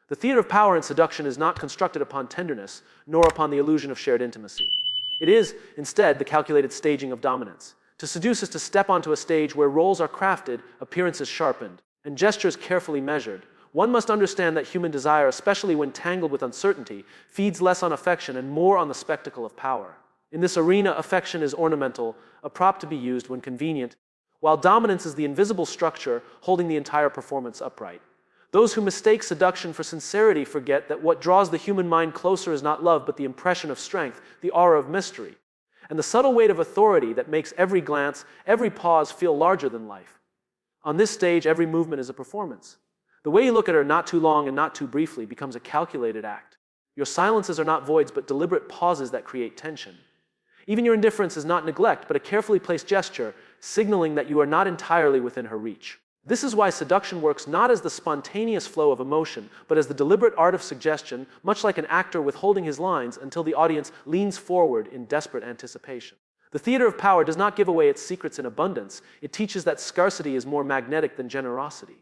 The theater of power in seduction is not constructed upon tenderness, nor upon the illusion of shared intimacy. It is, instead, the calculated staging of dominance. To seduce is to step onto a stage where roles are crafted, appearances sharpened, and gestures carefully measured. One must understand that human desire, especially when tangled with uncertainty, feeds less on affection and more on the spectacle of power. In this arena, affection is ornamental, a prop to be used when convenient, while dominance is the invisible structure holding the entire performance upright. Those who mistake seduction for sincerity forget that what draws the human mind closer is not love, but the impression of strength, the aura of mystery, and the subtle weight of authority that makes every glance, every pause feel larger than life. On this stage, every movement is a performance. The way you look at her not too long and not too briefly becomes a calculated act. Your silences are not voids, but deliberate pauses that create tension. Even your indifference is not neglect, but a carefully placed gesture, signaling that you are not entirely within her reach. This is why seduction works not as the spontaneous flow of emotion, but as the deliberate art of suggestion, much like an actor withholding his lines until the audience leans forward in desperate anticipation. The theater of power does not give away its secrets in abundance. It teaches that scarcity is more magnetic than generosity.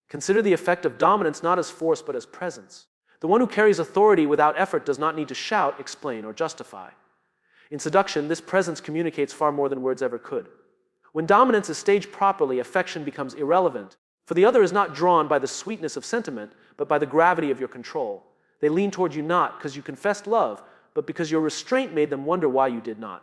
Consider the effect of dominance not as force, but as presence. The one who carries authority without effort does not need to shout, explain, or justify. In seduction, this presence communicates far more than words ever could. When dominance is staged properly, affection becomes irrelevant, for the other is not drawn by the sweetness of sentiment, but by the gravity of your control. They lean toward you not because you confessed love, but because your restraint made them wonder why you did not.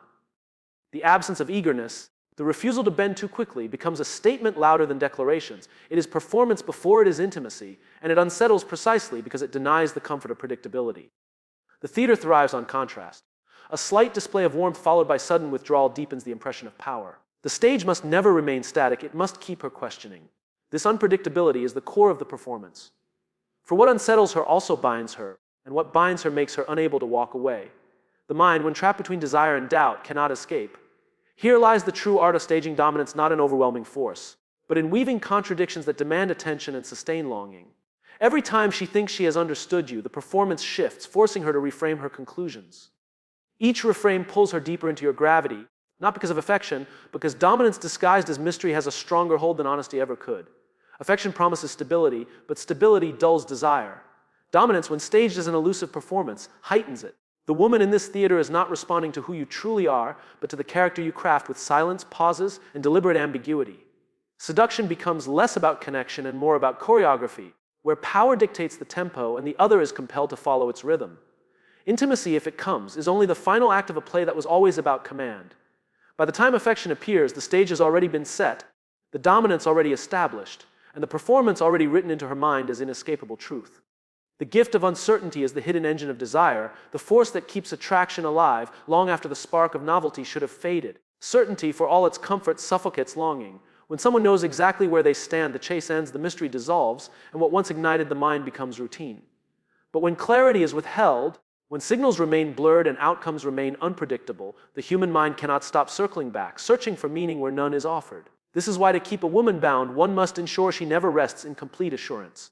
The absence of eagerness, the refusal to bend too quickly, becomes a statement louder than declarations. It is performance before it is intimacy, and it unsettles precisely because it denies the comfort of predictability. The theater thrives on contrast. A slight display of warmth followed by sudden withdrawal deepens the impression of power. The stage must never remain static, it must keep her questioning. This unpredictability is the core of the performance. For what unsettles her also binds her, and what binds her makes her unable to walk away. The mind, when trapped between desire and doubt, cannot escape. Here lies the true art of staging dominance, not in overwhelming force, but in weaving contradictions that demand attention and sustain longing. Every time she thinks she has understood you, the performance shifts, forcing her to reframe her conclusions. Each reframe pulls her deeper into your gravity, not because of affection, because dominance disguised as mystery has a stronger hold than honesty ever could. Affection promises stability, but stability dulls desire. Dominance, when staged as an elusive performance, heightens it. The woman in this theater is not responding to who you truly are, but to the character you craft with silence, pauses, and deliberate ambiguity. Seduction becomes less about connection and more about choreography, where power dictates the tempo and the other is compelled to follow its rhythm. Intimacy, if it comes, is only the final act of a play that was always about command. By the time affection appears, the stage has already been set, the dominance already established, and the performance already written into her mind as inescapable truth. The gift of uncertainty is the hidden engine of desire, the force that keeps attraction alive long after the spark of novelty should have faded. Certainty, for all its comfort, suffocates longing. When someone knows exactly where they stand, the chase ends, the mystery dissolves, and what once ignited the mind becomes routine. But when clarity is withheld, when signals remain blurred and outcomes remain unpredictable, the human mind cannot stop circling back, searching for meaning where none is offered. This is why to keep a woman bound, one must ensure she never rests in complete assurance.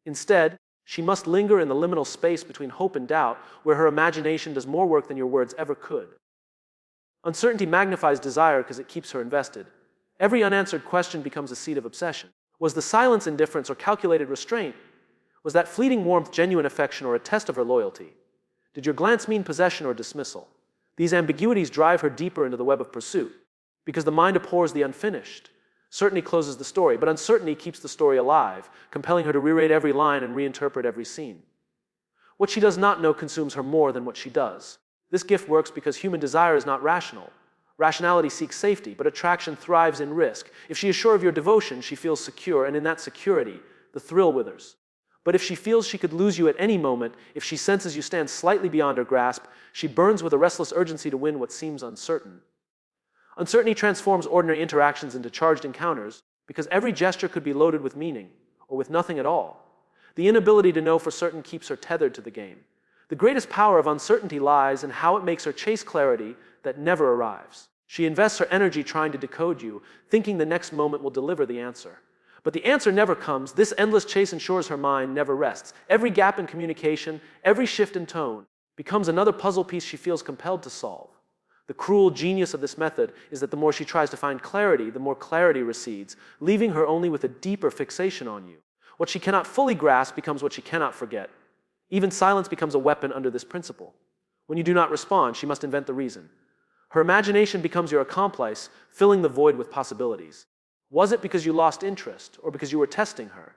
Instead, she must linger in the liminal space between hope and doubt, where her imagination does more work than your words ever could. Uncertainty magnifies desire because it keeps her invested. Every unanswered question becomes a seed of obsession. Was the silence indifference or calculated restraint? Was that fleeting warmth genuine affection or a test of her loyalty? Did your glance mean possession or dismissal? These ambiguities drive her deeper into the web of pursuit, because the mind abhors the unfinished. Certainty closes the story, but uncertainty keeps the story alive, compelling her to rewrite every line and reinterpret every scene. What she does not know consumes her more than what she does. This gift works because human desire is not rational. Rationality seeks safety, but attraction thrives in risk. If she is sure of your devotion, she feels secure, and in that security, the thrill withers. But if she feels she could lose you at any moment, if she senses you stand slightly beyond her grasp, she burns with a restless urgency to win what seems uncertain. Uncertainty transforms ordinary interactions into charged encounters, because every gesture could be loaded with meaning, or with nothing at all. The inability to know for certain keeps her tethered to the game. The greatest power of uncertainty lies in how it makes her chase clarity that never arrives. She invests her energy trying to decode you, thinking the next moment will deliver the answer. But the answer never comes. This endless chase ensures her mind never rests. Every gap in communication, every shift in tone, becomes another puzzle piece she feels compelled to solve. The cruel genius of this method is that the more she tries to find clarity, the more clarity recedes, leaving her only with a deeper fixation on you. What she cannot fully grasp becomes what she cannot forget. Even silence becomes a weapon under this principle. When you do not respond, she must invent the reason. Her imagination becomes your accomplice, filling the void with possibilities. Was it because you lost interest, or because you were testing her?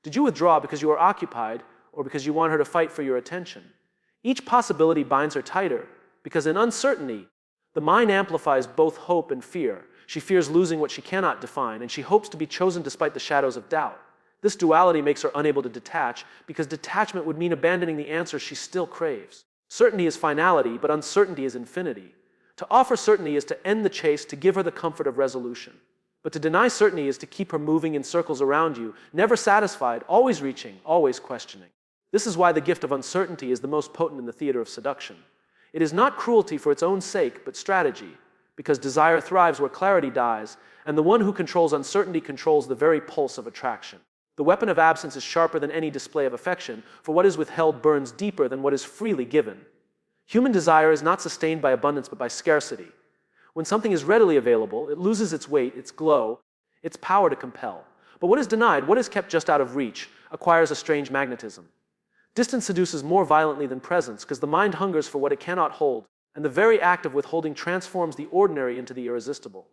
Did you withdraw because you were occupied, or because you want her to fight for your attention? Each possibility binds her tighter, because in uncertainty, the mind amplifies both hope and fear. She fears losing what she cannot define, and she hopes to be chosen despite the shadows of doubt. This duality makes her unable to detach, because detachment would mean abandoning the answer she still craves. Certainty is finality, but uncertainty is infinity. To offer certainty is to end the chase, to give her the comfort of resolution. But to deny certainty is to keep her moving in circles around you, never satisfied, always reaching, always questioning. This is why the gift of uncertainty is the most potent in the theater of seduction. It is not cruelty for its own sake, but strategy, because desire thrives where clarity dies, and the one who controls uncertainty controls the very pulse of attraction. The weapon of absence is sharper than any display of affection, for what is withheld burns deeper than what is freely given. Human desire is not sustained by abundance but by scarcity. When something is readily available, it loses its weight, its glow, its power to compel. But what is denied, what is kept just out of reach, acquires a strange magnetism. Distance seduces more violently than presence, because the mind hungers for what it cannot hold, and the very act of withholding transforms the ordinary into the irresistible.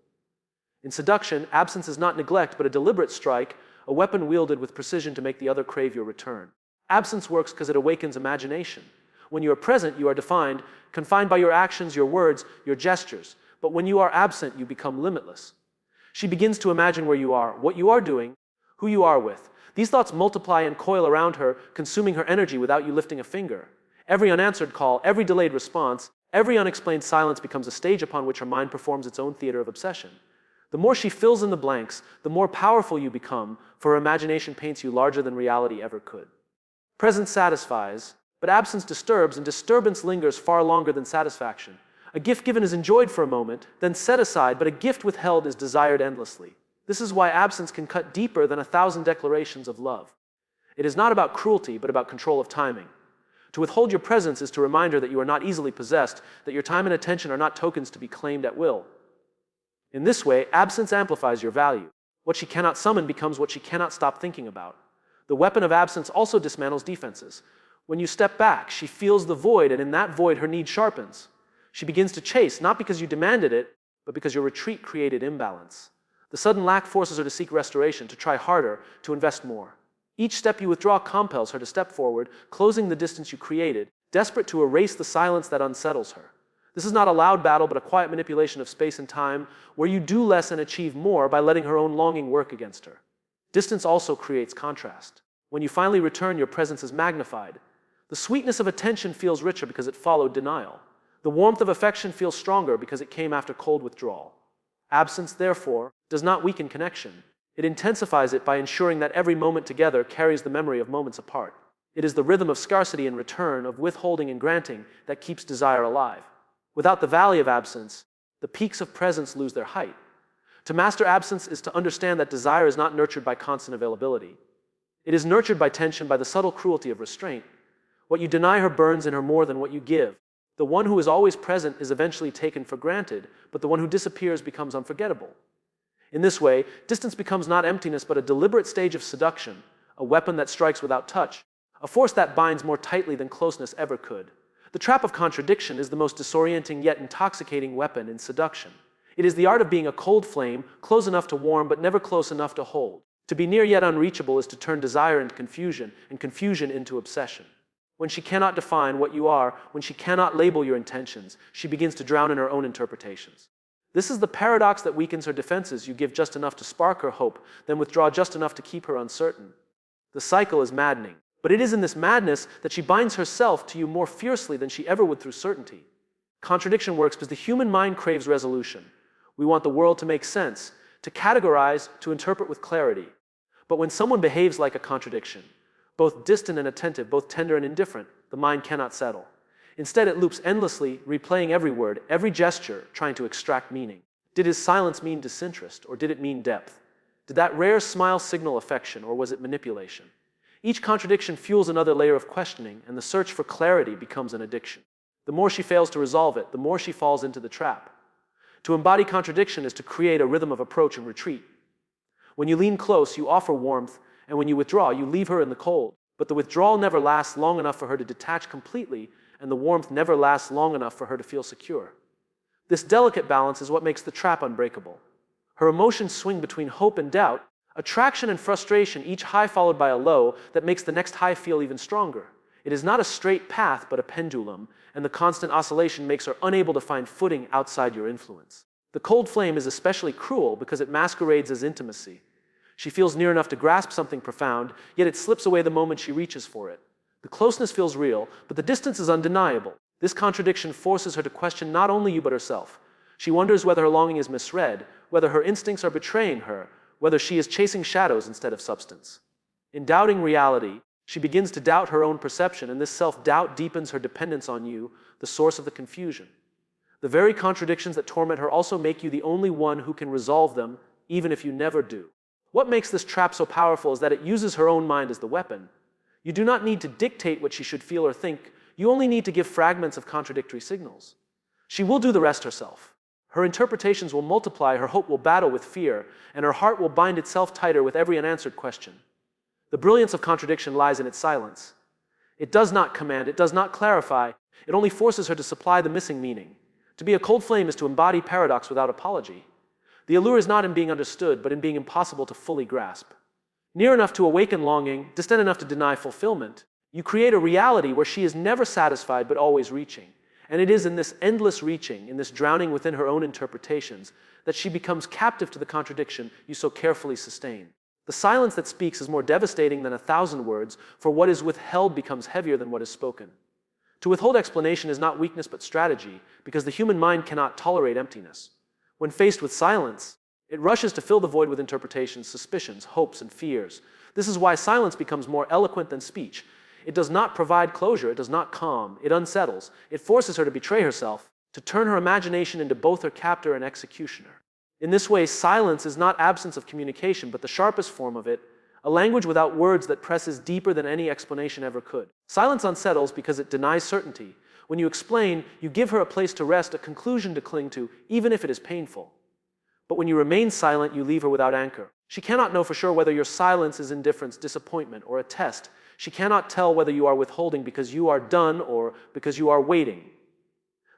In seduction, absence is not neglect but a deliberate strike, a weapon wielded with precision to make the other crave your return. Absence works because it awakens imagination. When you are present, you are confined by your actions, your words, your gestures. But when you are absent, you become limitless. She begins to imagine where you are, what you are doing, who you are with. These thoughts multiply and coil around her, consuming her energy without you lifting a finger. Every unanswered call, every delayed response, every unexplained silence becomes a stage upon which her mind performs its own theater of obsession. The more she fills in the blanks, the more powerful you become, for her imagination paints you larger than reality ever could. Presence satisfies, but absence disturbs, and disturbance lingers far longer than satisfaction. A gift given is enjoyed for a moment, then set aside, but a gift withheld is desired endlessly. This is why absence can cut deeper than 1,000 declarations of love. It is not about cruelty, but about control of timing. To withhold your presence is to remind her that you are not easily possessed, that your time and attention are not tokens to be claimed at will. In this way, absence amplifies your value. What she cannot summon becomes what she cannot stop thinking about. The weapon of absence also dismantles defenses. When you step back, she feels the void, and in that void, her need sharpens. She begins to chase, not because you demanded it, but because your retreat created imbalance. The sudden lack forces her to seek restoration, to try harder, to invest more. Each step you withdraw compels her to step forward, closing the distance you created, desperate to erase the silence that unsettles her. This is not a loud battle, but a quiet manipulation of space and time, where you do less and achieve more by letting her own longing work against her. Distance also creates contrast. When you finally return, your presence is magnified. The sweetness of attention feels richer because it followed denial. The warmth of affection feels stronger because it came after cold withdrawal. Absence, therefore, does not weaken connection. It intensifies it by ensuring that every moment together carries the memory of moments apart. It is the rhythm of scarcity and return, of withholding and granting, that keeps desire alive. Without the valley of absence, the peaks of presence lose their height. To master absence is to understand that desire is not nurtured by constant availability. It is nurtured by tension, by the subtle cruelty of restraint. What you deny her burns in her more than what you give. The one who is always present is eventually taken for granted, but the one who disappears becomes unforgettable. In this way, distance becomes not emptiness but a deliberate stage of seduction, a weapon that strikes without touch, a force that binds more tightly than closeness ever could. The trap of contradiction is the most disorienting yet intoxicating weapon in seduction. It is the art of being a cold flame, close enough to warm but never close enough to hold. To be near yet unreachable is to turn desire into confusion, and confusion into obsession. When she cannot define what you are, when she cannot label your intentions, she begins to drown in her own interpretations. This is the paradox that weakens her defenses. You give just enough to spark her hope, then withdraw just enough to keep her uncertain. The cycle is maddening, but it is in this madness that she binds herself to you more fiercely than she ever would through certainty. Contradiction works because the human mind craves resolution. We want the world to make sense, to categorize, to interpret with clarity. But when someone behaves like a contradiction, both distant and attentive, both tender and indifferent, the mind cannot settle. Instead, it loops endlessly, replaying every word, every gesture, trying to extract meaning. Did his silence mean disinterest, or did it mean depth? Did that rare smile signal affection, or was it manipulation? Each contradiction fuels another layer of questioning, and the search for clarity becomes an addiction. The more she fails to resolve it, the more she falls into the trap. To embody contradiction is to create a rhythm of approach and retreat. When you lean close, you offer warmth, and when you withdraw, you leave her in the cold. But the withdrawal never lasts long enough for her to detach completely, and the warmth never lasts long enough for her to feel secure. This delicate balance is what makes the trap unbreakable. Her emotions swing between hope and doubt, attraction and frustration, each high followed by a low that makes the next high feel even stronger. It is not a straight path, but a pendulum, and the constant oscillation makes her unable to find footing outside your influence. The cold flame is especially cruel because it masquerades as intimacy. She feels near enough to grasp something profound, yet it slips away the moment she reaches for it. The closeness feels real, but the distance is undeniable. This contradiction forces her to question not only you but herself. She wonders whether her longing is misread, whether her instincts are betraying her, whether she is chasing shadows instead of substance. In doubting reality, she begins to doubt her own perception, and this self-doubt deepens her dependence on you, the source of the confusion. The very contradictions that torment her also make you the only one who can resolve them, even if you never do. What makes this trap so powerful is that it uses her own mind as the weapon. You do not need to dictate what she should feel or think. You only need to give fragments of contradictory signals. She will do the rest herself. Her interpretations will multiply, her hope will battle with fear, and her heart will bind itself tighter with every unanswered question. The brilliance of contradiction lies in its silence. It does not command, it does not clarify, it only forces her to supply the missing meaning. To be a cold flame is to embody paradox without apology. The allure is not in being understood, but in being impossible to fully grasp. Near enough to awaken longing, distant enough to deny fulfillment, you create a reality where she is never satisfied but always reaching. And it is in this endless reaching, in this drowning within her own interpretations, that she becomes captive to the contradiction you so carefully sustain. The silence that speaks is more devastating than 1,000 words, for what is withheld becomes heavier than what is spoken. To withhold explanation is not weakness but strategy, because the human mind cannot tolerate emptiness. When faced with silence, it rushes to fill the void with interpretations, suspicions, hopes, and fears. This is why silence becomes more eloquent than speech. It does not provide closure, it does not calm, it unsettles. It forces her to betray herself, to turn her imagination into both her captor and executioner. In this way, silence is not absence of communication, but the sharpest form of it, a language without words that presses deeper than any explanation ever could. Silence unsettles because it denies certainty. When you explain, you give her a place to rest, a conclusion to cling to, even if it is painful. But when you remain silent, you leave her without anchor. She cannot know for sure whether your silence is indifference, disappointment, or a test. She cannot tell whether you are withholding because you are done or because you are waiting.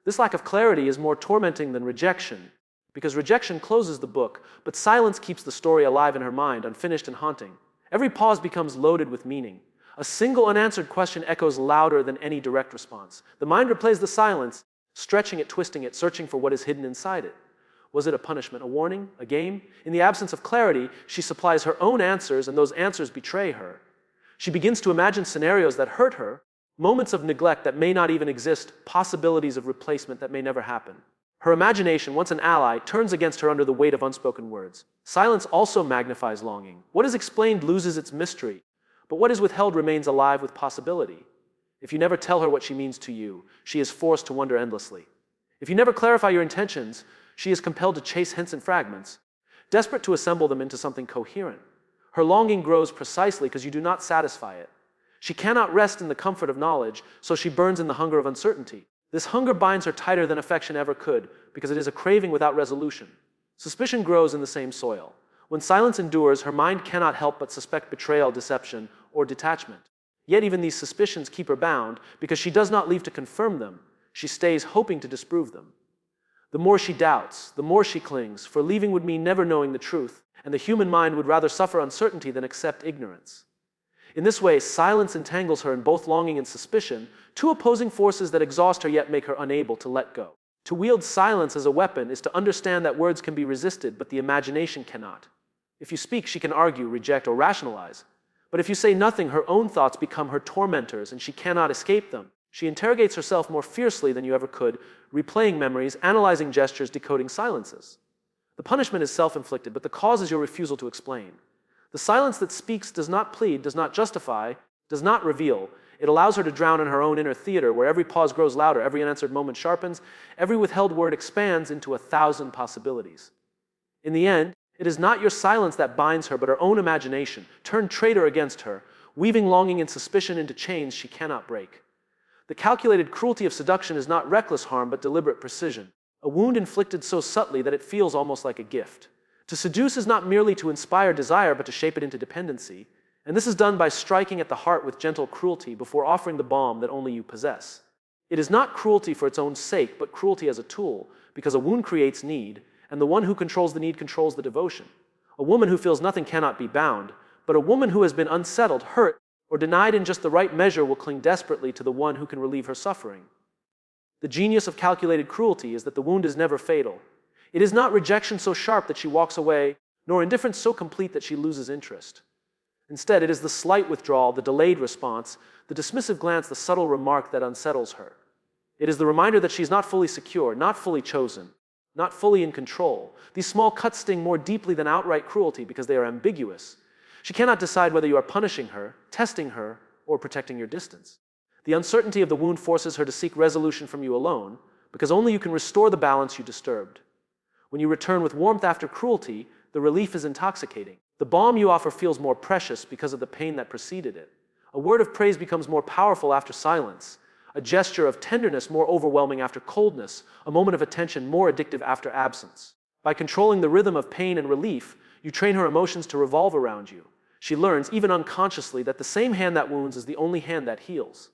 This lack of clarity is more tormenting than rejection, because rejection closes the book, but silence keeps the story alive in her mind, unfinished and haunting. Every pause becomes loaded with meaning. A single unanswered question echoes louder than any direct response. The mind replays the silence, stretching it, twisting it, searching for what is hidden inside it. Was it a punishment, a warning, a game? In the absence of clarity, she supplies her own answers, and those answers betray her. She begins to imagine scenarios that hurt her, moments of neglect that may not even exist, possibilities of replacement that may never happen. Her imagination, once an ally, turns against her under the weight of unspoken words. Silence also magnifies longing. What is explained loses its mystery, but what is withheld remains alive with possibility. If you never tell her what she means to you, she is forced to wonder endlessly. If you never clarify your intentions, she is compelled to chase hints and fragments, desperate to assemble them into something coherent. Her longing grows precisely because you do not satisfy it. She cannot rest in the comfort of knowledge, so she burns in the hunger of uncertainty. This hunger binds her tighter than affection ever could, because it is a craving without resolution. Suspicion grows in the same soil. When silence endures, her mind cannot help but suspect betrayal, deception, or detachment. Yet even these suspicions keep her bound, because she does not leave to confirm them. She stays hoping to disprove them. The more she doubts, the more she clings, for leaving would mean never knowing the truth, and the human mind would rather suffer uncertainty than accept ignorance. In this way, silence entangles her in both longing and suspicion, two opposing forces that exhaust her yet make her unable to let go. To wield silence as a weapon is to understand that words can be resisted, but the imagination cannot. If you speak, she can argue, reject, or rationalize. But if you say nothing, her own thoughts become her tormentors, and she cannot escape them. She interrogates herself more fiercely than you ever could, replaying memories, analyzing gestures, decoding silences. The punishment is self-inflicted, but the cause is your refusal to explain. The silence that speaks does not plead, does not justify, does not reveal. It allows her to drown in her own inner theater, where every pause grows louder, every unanswered moment sharpens, every withheld word expands into 1,000 possibilities. In the end, it is not your silence that binds her, but her own imagination, turned traitor against her, weaving longing and suspicion into chains she cannot break. The calculated cruelty of seduction is not reckless harm, but deliberate precision, a wound inflicted so subtly that it feels almost like a gift. To seduce is not merely to inspire desire, but to shape it into dependency. And this is done by striking at the heart with gentle cruelty before offering the balm that only you possess. It is not cruelty for its own sake, but cruelty as a tool, because a wound creates need, and the one who controls the need controls the devotion. A woman who feels nothing cannot be bound, but a woman who has been unsettled, hurt, or denied in just the right measure will cling desperately to the one who can relieve her suffering. The genius of calculated cruelty is that the wound is never fatal. It is not rejection so sharp that she walks away, nor indifference so complete that she loses interest. Instead, it is the slight withdrawal, the delayed response, the dismissive glance, the subtle remark that unsettles her. It is the reminder that she is not fully secure, not fully chosen, not fully in control. These small cuts sting more deeply than outright cruelty because they are ambiguous. She cannot decide whether you are punishing her, testing her, or protecting your distance. The uncertainty of the wound forces her to seek resolution from you alone, because only you can restore the balance you disturbed. When you return with warmth after cruelty, the relief is intoxicating. The balm you offer feels more precious because of the pain that preceded it. A word of praise becomes more powerful after silence. A gesture of tenderness more overwhelming after coldness. A moment of attention more addictive after absence. By controlling the rhythm of pain and relief, you train her emotions to revolve around you. She learns, even unconsciously, that the same hand that wounds is the only hand that heals.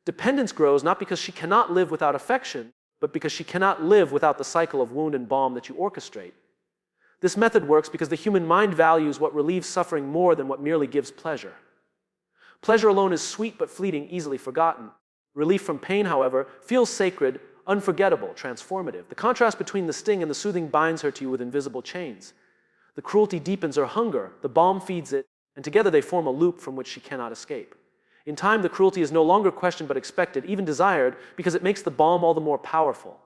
Dependence grows not because she cannot live without affection, but because she cannot live without the cycle of wound and balm that you orchestrate. This method works because the human mind values what relieves suffering more than what merely gives pleasure. Pleasure alone is sweet but fleeting, easily forgotten. Relief from pain, however, feels sacred, unforgettable, transformative. The contrast between the sting and the soothing binds her to you with invisible chains. The cruelty deepens her hunger, the balm feeds it, and together they form a loop from which she cannot escape. In time, the cruelty is no longer questioned but expected, even desired, because it makes the balm all the more powerful.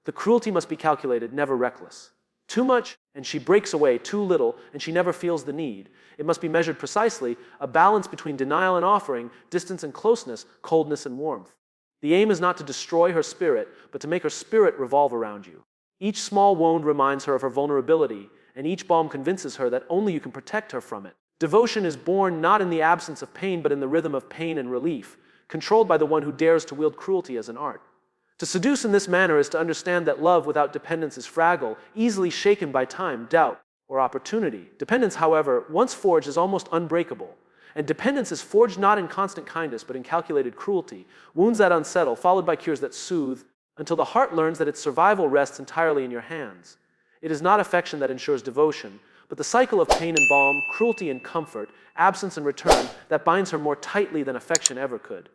The cruelty must be calculated, never reckless. Too much, and she breaks away. Too little, and she never feels the need. It must be measured precisely, a balance between denial and offering, distance and closeness, coldness and warmth. The aim is not to destroy her spirit, but to make her spirit revolve around you. Each small wound reminds her of her vulnerability, and each balm convinces her that only you can protect her from it. Devotion is born not in the absence of pain, but in the rhythm of pain and relief, controlled by the one who dares to wield cruelty as an art. To seduce in this manner is to understand that love without dependence is fragile, easily shaken by time, doubt, or opportunity. Dependence, however, once forged is almost unbreakable. And dependence is forged not in constant kindness, but in calculated cruelty, wounds that unsettle, followed by cures that soothe, until the heart learns that its survival rests entirely in your hands. It is not affection that ensures devotion, but the cycle of pain and balm, cruelty and comfort, absence and return that binds her more tightly than affection ever could.